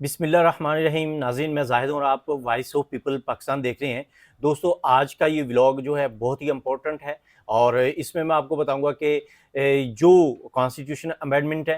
बिस्मिल्लाहिर्रहमानिर्रहीम। नाज़रीन, मैं ज़ाहिद हूँ और आप वॉइस ऑफ पीपल पाकिस्तान देख रहे हैं। दोस्तों, आज का ये व्लॉग जो है बहुत ही इम्पोर्टेंट है और इसमें मैं आपको बताऊंगा कि जो कॉन्स्टिट्यूशन अमेंडमेंट है,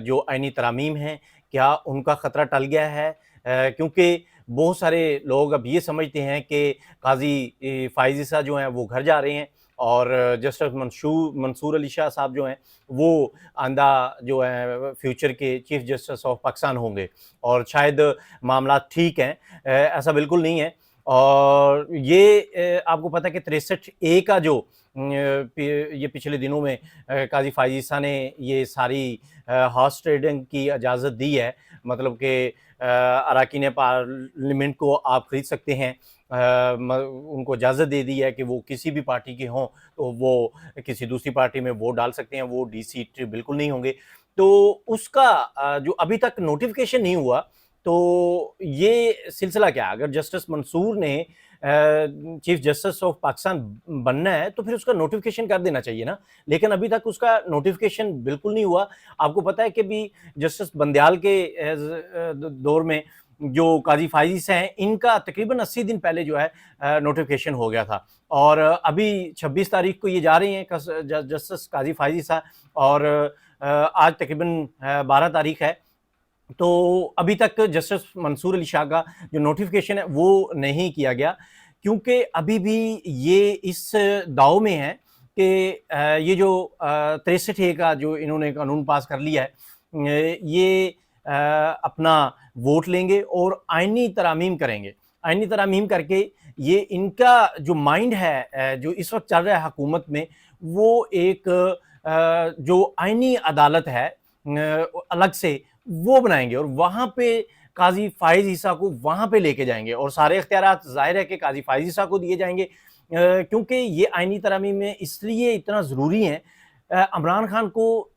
जो आईनी तरामीम हैं, क्या उनका ख़तरा टल गया है? क्योंकि बहुत सारे लोग अब ये समझते हैं कि काज़ी फ़ाइज़ ईसा जो हैं वो घर जा रहे हैं और जस्टिस मंसूर अली शाह साहब जो हैं वो आंदा जो है फ्यूचर के चीफ जस्टिस ऑफ पाकिस्तान होंगे और शायद मामला ठीक हैं। ऐसा बिल्कुल नहीं है। और ये आपको पता है कि 63A का जो ये पिछले दिनों में काजी फ़ाइज़ ईसा ने ये सारी हॉर्स ट्रेडिंग की इजाज़त दी है, मतलब कि अरकान पार्लियामेंट को आप खरीद सकते हैं। उनको इजाज़त दे दी है कि वो किसी भी पार्टी के हों तो वो किसी दूसरी पार्टी में वोट डाल सकते हैं, वो डी-सीट बिल्कुल नहीं होंगे। तो उसका जो अभी तक नोटिफिकेशन नहीं हुआ, तो ये सिलसिला क्या है? अगर जस्टिस मंसूर ने चीफ जस्टिस ऑफ पाकिस्तान बनना है तो फिर उसका नोटिफिकेशन कर देना चाहिए ना, लेकिन अभी तक उसका नोटिफिकेशन बिल्कुल नहीं हुआ। आपको पता है कि भी जस्टिस बंदयाल के दौर में जो काजी फ़ाइज़ हैं, इनका तकरीबन 80 दिन पहले जो है नोटिफिकेशन हो गया था और अभी 26 तारीख को ये जा रही हैं जस्टिस काजी फ़ाइज़ साहब और आज तकरीबन 12 तारीख है। तो अभी तक जस्टिस मंसूर अली शाह का जो नोटिफिकेशन है वो नहीं किया गया, क्योंकि अभी भी ये इस दाव में है कि ये जो 63A का जो इन्होंने कानून पास कर लिया है, ये अपना वोट लेंगे और आइनी तरामीम करेंगे। आइनी तरामीम करके ये इनका जो माइंड है जो इस वक्त चल रहा है हुकूमत में, वो एक जो आइनी अदालत है अलग से वो बनाएंगे और वहां पे काजी फ़ाइज़ ईसा को वहां पे लेके जाएंगे और सारे इख्तियारात ज़ाहिर है कि काजी फ़ाइज़ ईसा को दिए जाएंगे, क्योंकि ये आइनी तरामीम में इसलिए इतना ज़रूरी है। इमरान खान को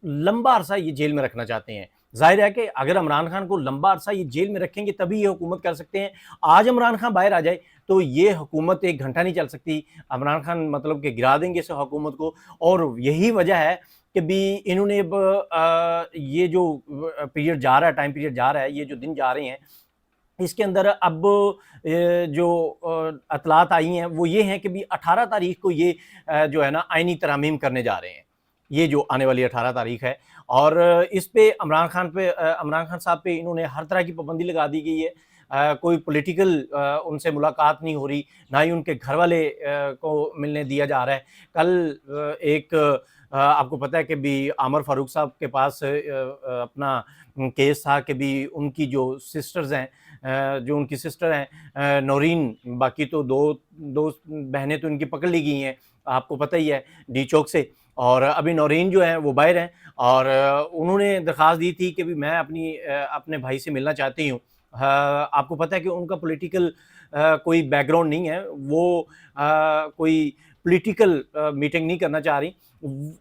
लंबा अरसा ये जेल में रखना चाहते हैं। जाहिर है कि अगर इमरान खान को लंबा अरसा ये जेल में रखेंगे तभी ये हुकूमत कर सकते हैं। आज इमरान खान बाहर आ जाए तो ये हुकूमत एक घंटा नहीं चल सकती। इमरान खान मतलब कि गिरा देंगे इस हुकूमत को और यही वजह है कि भी इन्होंने अब ये जो पीरियड जा रहा है, टाइम पीरियड जा रहा है, ये जो दिन जा रहे हैं, इसके अंदर अब जो अतलात आई हैं वो ये हैं कि भी 18 तारीख को ये जो है ना आइनी तरामीम करने जा रहे हैं, ये जो आने वाली 18 तारीख है। और इस पे इमरान खान साहब पे इन्होंने हर तरह की पाबंदी लगा दी गई है। कोई पॉलिटिकल उनसे मुलाकात नहीं हो रही, ना ही उनके घर वाले को मिलने दिया जा रहा है। कल एक आपको पता है कि भी आमर फारूक साहब के पास अपना केस था कि भी उनकी जो सिस्टर्स हैं, जो उनकी सिस्टर हैं नौरीन, बाकी तो दो दो बहनें तो इनकी पकड़ ली गई हैं, आपको पता ही है, डी चौक से। और अभी नौरीन जो है वो बाहर हैं और उन्होंने दरख्वास्त दी थी कि भी मैं अपने भाई से मिलना चाहती हूँ। आपको पता है कि उनका पॉलिटिकल कोई बैकग्राउंड नहीं है, वो कोई पॉलिटिकल मीटिंग नहीं करना चाह रही।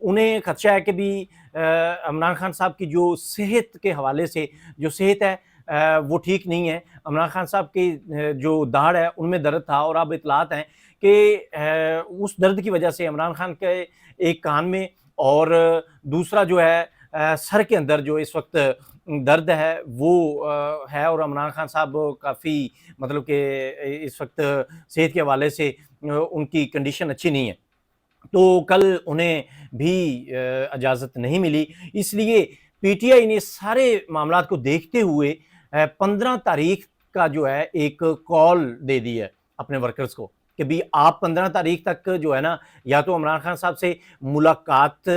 उन्हें खदशा है कि भी इमरान खान साहब की जो सेहत के हवाले से जो सेहत है वो ठीक नहीं है। इमरान खान साहब की जो दाढ़ है उनमें दर्द था और अब इतलात हैं कि उस दर्द की वजह से इमरान खान के एक कान में और दूसरा जो है सर के अंदर जो इस वक्त दर्द है वो है और इमरान खान साहब काफ़ी मतलब कि इस वक्त सेहत के हवाले से उनकी कंडीशन अच्छी नहीं है। तो कल उन्हें भी इजाज़त नहीं मिली, इसलिए पीटीआई ने सारे मामलात को देखते हुए 15 तारीख का जो है एक कॉल दे दी है अपने वर्कर्स को कि भी आप 15 तारीख तक जो है ना, या तो इमरान खान साहब से मुलाकात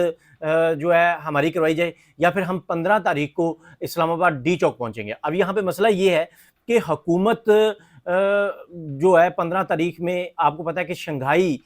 जो है हमारी करवाई जाए या फिर हम 15 तारीख को इस्लामाबाद डी चौक पहुंचेंगे। अब यहाँ पे मसला ये है कि हुकूमत जो है 15 तारीख में आपको पता है कि शंघाई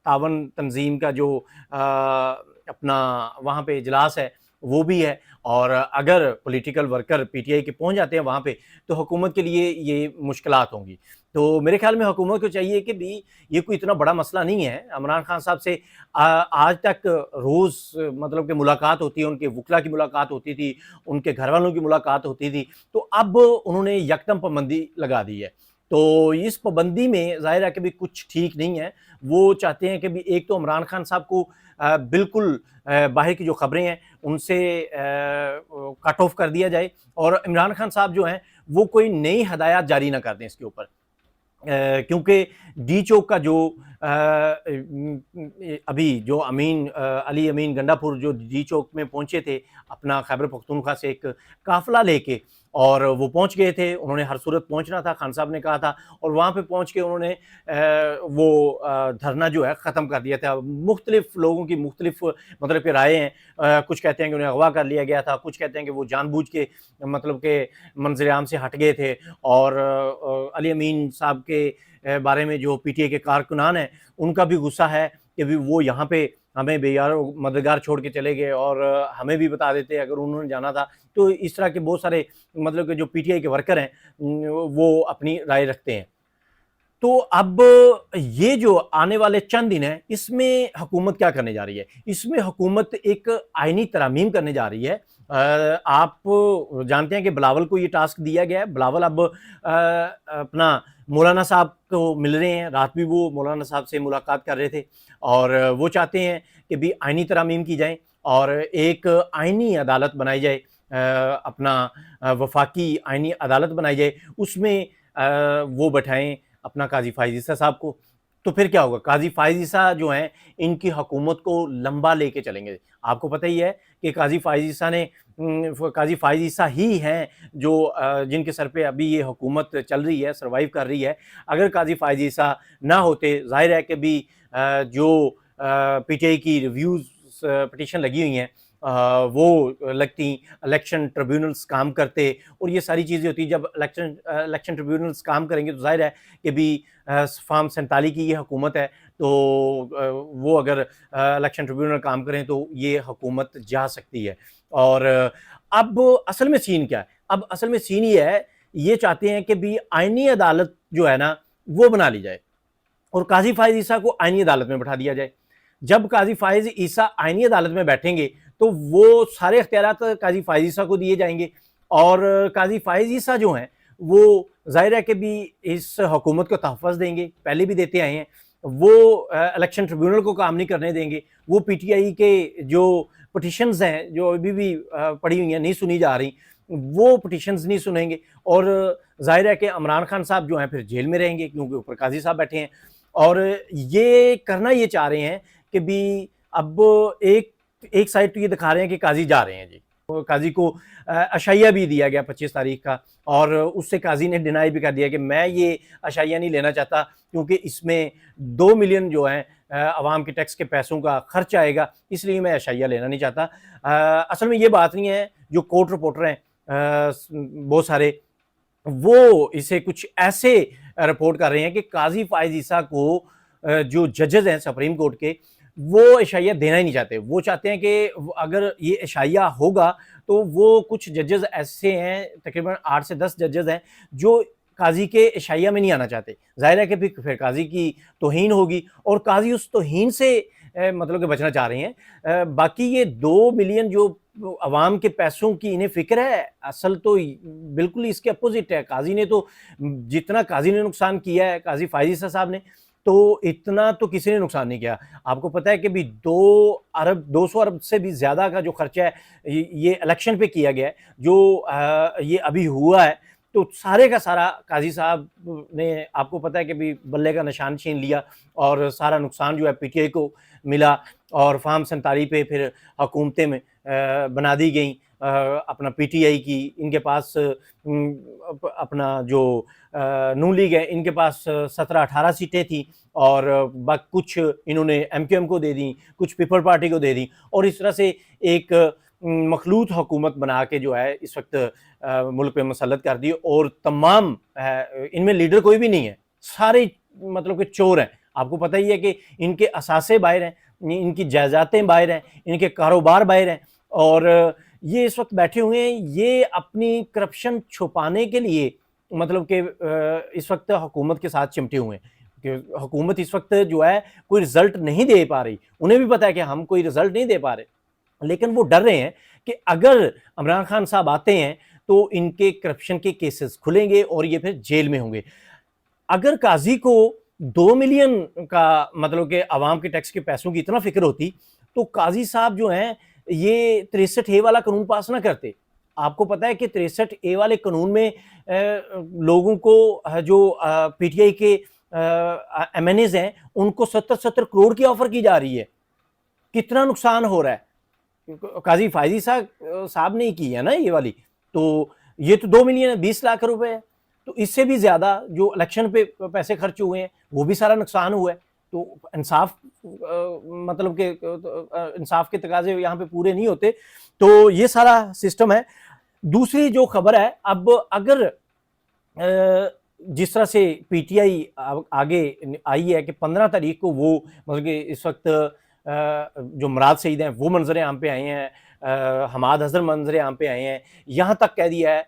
तावन तंजीम का जो अपना वहाँ पे इजलास है वो भी है और अगर पॉलिटिकल वर्कर पीटीआई के पहुँच जाते हैं वहाँ पे तो हुकूमत के लिए ये मुश्किलात होंगी। तो मेरे ख्याल में हुकूमत को चाहिए कि भी ये कोई इतना बड़ा मसला नहीं है। इमरान खान साहब से आज तक रोज़ मतलब कि मुलाकात होती है, उनके वकला की मुलाकात होती थी, उनके घर वालों की मुलाकात होती थी, तो अब उन्होंने यकदम पाबंदी लगा दी है। तो इस पाबंदी में ज़ाहिर है कि भी कुछ ठीक नहीं है। वो चाहते हैं कि भी एक तो इमरान खान साहब को बिल्कुल बाहर की जो खबरें हैं उनसे कट ऑफ कर दिया जाए और इमरान खान साहब जो हैं वो कोई नई हदायत जारी ना कर दें इसके ऊपर। क्योंकि डी चौक का जो अभी जो अली अमीन गंडापुर जो डी चौक में पहुंचे थे अपना खैबर पख्तूनख्वा से एक काफिला लेके, और वो पहुंच गए थे, उन्होंने हर सूरत पहुंचना था, खान साहब ने कहा था, और वहाँ पे पहुंच के उन्होंने वो धरना जो है ख़त्म कर दिया था। मुख्तलिफ लोगों की मुख्तलिफ मतलब के राय हैं, कुछ कहते हैं कि उन्हें अगवा कर लिया गया था, कुछ कहते हैं कि वो जानबूझ के मतलब के मंजर आम से हट गए थे, और अली अमीन साहब के बारे में जो पीटीआई के कारकुनान हैं उनका भी गुस्सा है कि भी वो यहाँ पे हमें बेयार मददगार छोड़ के चले गए और हमें भी बता देते अगर उन्होंने जाना था। तो इस तरह के बहुत सारे मतलब के जो पीटीआई के वर्कर हैं वो अपनी राय रखते हैं। तो अब ये जो आने वाले चंद दिन हैं इसमें हुकूमत क्या करने जा रही है? इसमें हुकूमत एक आईनी तरमीम करने जा रही है। आप जानते हैं कि बिलावल को ये टास्क दिया गया है। बिलावल अब अपना मौलाना साहब को मिल रहे हैं, रात भी वो मौलाना साहब से मुलाकात कर रहे थे, और वो चाहते हैं कि भी आईनी तरमीम की जाए और एक आईनी अदालत बनाई जाए, अपना वफाकी आईनी अदालत बनाई जाए, उसमें वो बैठाएं अपना काजी फाइज ईसा साहब को। तो फिर क्या होगा? काजी फाइज ईसा जो हैं इनकी हुकूमत को लंबा लेके चलेंगे। आपको पता ही है कि काजी फाइज ईसा ही हैं जो जिनके सर पे अभी ये हुकूमत चल रही है, सर्वाइव कर रही है। अगर काजी फाइज ईसा ना होते, जाहिर है कि भी जो पीटीआई की रिव्यूज पिटीशन लगी हुई हैं वो लगती, इलेक्शन ट्रिब्यूनल्स काम करते, और ये सारी चीज़ें होती। जब इलेक्शन ट्रिब्यूनल्स काम करेंगे तो जाहिर है कि भी फार्म 47 की ये हुकूमत है, तो वो अगर इलेक्शन ट्रिब्यूनल काम करें तो ये हुकूमत जा सकती है। और अब असल में सीन क्या है? अब असल में सीन ये है, ये चाहते हैं कि भी आईनी अदालत जो है ना वो बना ली जाए और काजी फाइज ईसा को आईनी अदालत में बैठा दिया जाए। जब काजी फाइज ईसा आईनी अदालत में बैठेंगे तो वो सारे इख्तियारात काजी फाइज ईसा को दिए जाएंगे, और काजी फाइज ईसा जो हैं वो जाहिर है कि भी इस हुकूमत को तहफ़्फ़ुज़ देंगे, पहले भी देते आए हैं। वो इलेक्शन ट्रिब्यूनल को काम नहीं करने देंगे। वो पीटीआई के जो पिटीशंस हैं जो अभी भी पड़ी हुई हैं, नहीं सुनी जा रही, वो पिटीशंस नहीं सुनेंगे, और जाहिर है कि इमरान खान साहब जो हैं फिर जेल में रहेंगे क्योंकि ऊपर काजी साहब बैठे हैं। और ये करना ये चाह रहे हैं कि भी अब एक साइड तो ये दिखा रहे हैं कि काजी जा रहे हैं जी, काजी को अशाइया भी दिया गया 25 तारीख का, और उससे काजी ने डिनाई भी कर दिया कि मैं ये अशाइया नहीं लेना चाहता क्योंकि इसमें 2 मिलियन जो हैं अवाम के टैक्स के पैसों का खर्च आएगा, इसलिए मैं अशाइया लेना नहीं चाहता। असल में ये बात नहीं है। जो कोर्ट रिपोर्टर हैं बहुत सारे, वो इसे कुछ ऐसे रिपोर्ट कर रहे हैं कि काजी फाइज ईसा को जो जजेस हैं सुप्रीम कोर्ट के, वो इशाइया देना ही नहीं चाहते। वो चाहते हैं कि अगर ये इशाइया होगा तो वो कुछ जजेस ऐसे हैं, तकरीबन 8 से 10 जजेस हैं जो काजी के इशाइया में नहीं आना चाहते। जाहिर है कि फिर काजी की तौहीन होगी, और काजी उस तौहीन से मतलब कि बचना चाह रहे हैं। बाकी ये 2 मिलियन जो अवाम के पैसों की इन्हें फिक्र है, असल तो बिल्कुल इसके अपोजिट है। काजी ने तो जितना काजी ने नुकसान किया है, काजी फाइज ईसा साहब ने, तो इतना तो किसी ने नुकसान नहीं किया। आपको पता है कि भी 200 अरब से भी ज़्यादा का जो खर्चा है ये इलेक्शन पे किया गया है, जो ये अभी हुआ है, तो सारे का सारा काजी साहब ने, आपको पता है कि भी बल्ले का निशान छीन लिया, और सारा नुकसान जो है पीटीआई को मिला, और फार्म 47 पे फिर हुकूमतें में बना दी गई अपना पीटीआई की। इनके पास अपना जो नून लीग है, इनके पास 17-18 सीटें थी, और कुछ इन्होंने एमक्यूएम को दे दी, कुछ पीपल पार्टी को दे दी, और इस तरह से एक मखलूत हुकूमत बना के जो है इस वक्त मुल्क पे मसलत कर दी। और तमाम इनमें लीडर कोई भी नहीं है, सारे मतलब कि चोर हैं। आपको पता ही है कि इनके असासे बाहर हैं, इनकी जायदादें बाहर हैं, इनके कारोबार बाहर हैं, और ये इस वक्त बैठे हुए हैं। ये अपनी करप्शन छुपाने के लिए मतलब कि इस वक्त हुकूमत के साथ चिमटे हुए हैं कि हुकूमत इस वक्त जो है कोई रिजल्ट नहीं दे पा रही। उन्हें भी पता है कि हम कोई रिजल्ट नहीं दे पा रहे, लेकिन वो डर रहे हैं कि अगर इमरान खान साहब आते हैं तो इनके करप्शन के केसेस खुलेंगे और ये फिर जेल में होंगे। अगर काजी को 2 मिलियन का मतलब कि अवाम के टैक्स के पैसों की इतना फिक्र होती तो काजी साहब जो हैं ये 63A वाला कानून पास ना करते। आपको पता है कि 63A वाले कानून में लोगों को जो पीटीआई के एमएनएज हैं उनको 70-70 करोड़ की ऑफर की जा रही है। कितना नुकसान हो रहा है। काजी फायजी साहब ने ही की है ना ये वाली, तो ये तो 2 मिलियन है, 20 लाख रुपए है। तो इससे भी ज्यादा जो इलेक्शन पे पैसे खर्च हुए हैं वो भी सारा नुकसान हुआ है। तो इंसाफ मतलब के इंसाफ के तकाजे यहाँ पे पूरे नहीं होते। तो ये सारा सिस्टम है। दूसरी जो खबर है, अब अगर जिस तरह से पीटीआई आगे आई है कि 15 तारीख को वो मतलब कि इस वक्त जो मुराद सईद हैं वो मंजर आम पे आए हैं, हमाद हसन मंजर आम पे आए हैं, यहाँ तक कह दिया है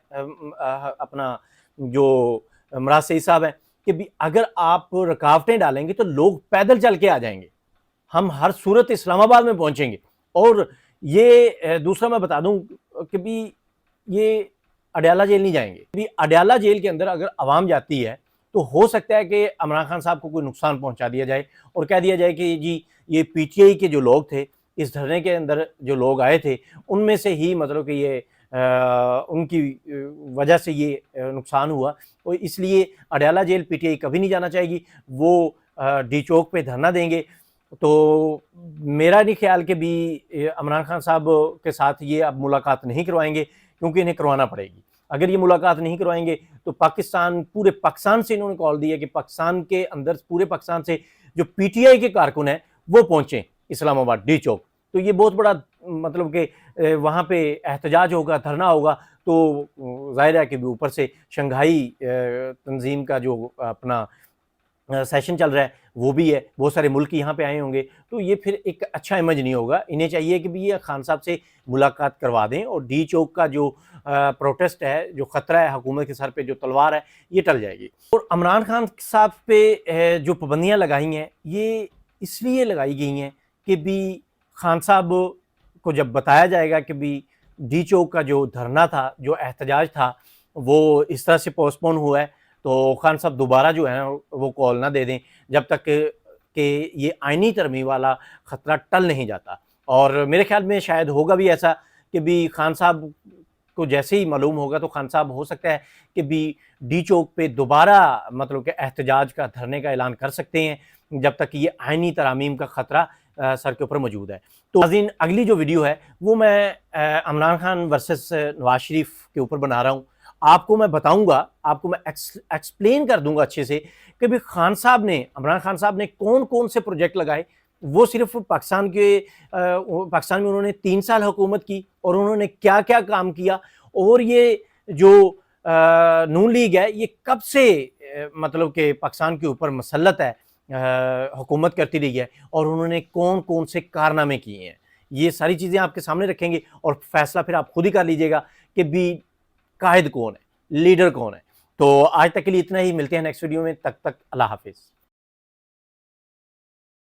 अपना जो मुराद सईद साहब हैं कि भी अगर आप रुकावटें डालेंगे तो लोग पैदल चल के आ जाएंगे, हम हर सूरत इस्लामाबाद में पहुंचेंगे। और ये दूसरा मैं बता दूं कि भी ये अडयाला जेल नहीं जाएंगे। भी अडयाला जेल के अंदर अगर आवाम जाती है तो हो सकता है कि इमरान खान साहब को कोई नुकसान पहुंचा दिया जाए और कह दिया जाए कि जी ये पीटीआई के जो लोग थे, इस धरने के अंदर जो लोग आए थे उनमें से ही मतलब कि ये उनकी वजह से ये नुकसान हुआ, और इसलिए अडयाला जेल पीटीआई कभी नहीं जाना चाहेगी। वो डी चौक पे धरना देंगे। तो मेरा नहीं ख्याल कि भी इमरान खान साहब के साथ ये अब मुलाकात नहीं करवाएंगे, क्योंकि इन्हें करवाना पड़ेगी। अगर ये मुलाकात नहीं करवाएंगे तो पाकिस्तान, पूरे पाकिस्तान से इन्होंने कॉल दी है कि पाकिस्तान के अंदर, पूरे पाकिस्तान से जो पीटीआई के कारकुन हैं वो पहुंचे इस्लामाबाद डी चौक। तो ये बहुत बड़ा मतलब कि वहाँ पे एहतजाज होगा, धरना होगा। तो जाहिर है कि ऊपर से शंघाई तंजीम का जो अपना सेशन चल रहा है वो भी है, बहुत सारे मुल्क यहाँ पे आए होंगे, तो ये फिर एक अच्छा इमेज नहीं होगा। इन्हें चाहिए कि भी ये खान साहब से मुलाकात करवा दें और डी चौक का जो प्रोटेस्ट है, जो खतरा है हुकूमत के सर पे, जो तलवार है, ये टल जाएगी। और इमरान खान साहब पे जो पाबंदियाँ लगाई हैं ये इसलिए लगाई गई हैं कि भी खान साहब को जब बताया जाएगा कि भी डी चौक का जो धरना था, जो एहतजाज था, वो इस तरह से पोस्टपोन हुआ है, तो खान साहब दोबारा जो है वो कॉल ना दे दें जब तक कि ये आईनी तरमीम वाला ख़तरा टल नहीं जाता। और मेरे ख्याल में शायद होगा भी ऐसा कि भी खान साहब को जैसे ही मालूम होगा तो खान साहब हो सकता है कि भी डी चौक पे दोबारा मतलब कि एहतजाज का, धरने का ऐलान कर सकते हैं जब तक ये आईनी तरामीम का ख़तरा सर के ऊपर मौजूद है। तो नाज़रीन, अगली जो वीडियो है वो मैं इमरान खान वर्सेस नवाज शरीफ के ऊपर बना रहा हूँ। आपको मैं बताऊंगा, आपको मैं एक्सप्लेन कर दूंगा अच्छे से कि भी खान साहब ने, इमरान खान साहब ने कौन कौन से प्रोजेक्ट लगाए। वो सिर्फ पाकिस्तान में उन्होंने 3 साल हुकूमत की और उन्होंने क्या क्या काम किया, और ये जो नून लीग है ये कब से मतलब कि पाकिस्तान के ऊपर मसल्लत है, हुकूमत करती रही है, और उन्होंने कौन कौन से कारनामे किए हैं, ये सारी चीज़ें आपके सामने रखेंगे और फैसला फिर आप खुद ही कर लीजिएगा कि भी कायद कौन है, लीडर कौन है। तो आज तक के लिए इतना ही, मिलते हैं नेक्स्ट वीडियो में। तब तक अल्लाह हाफिज़।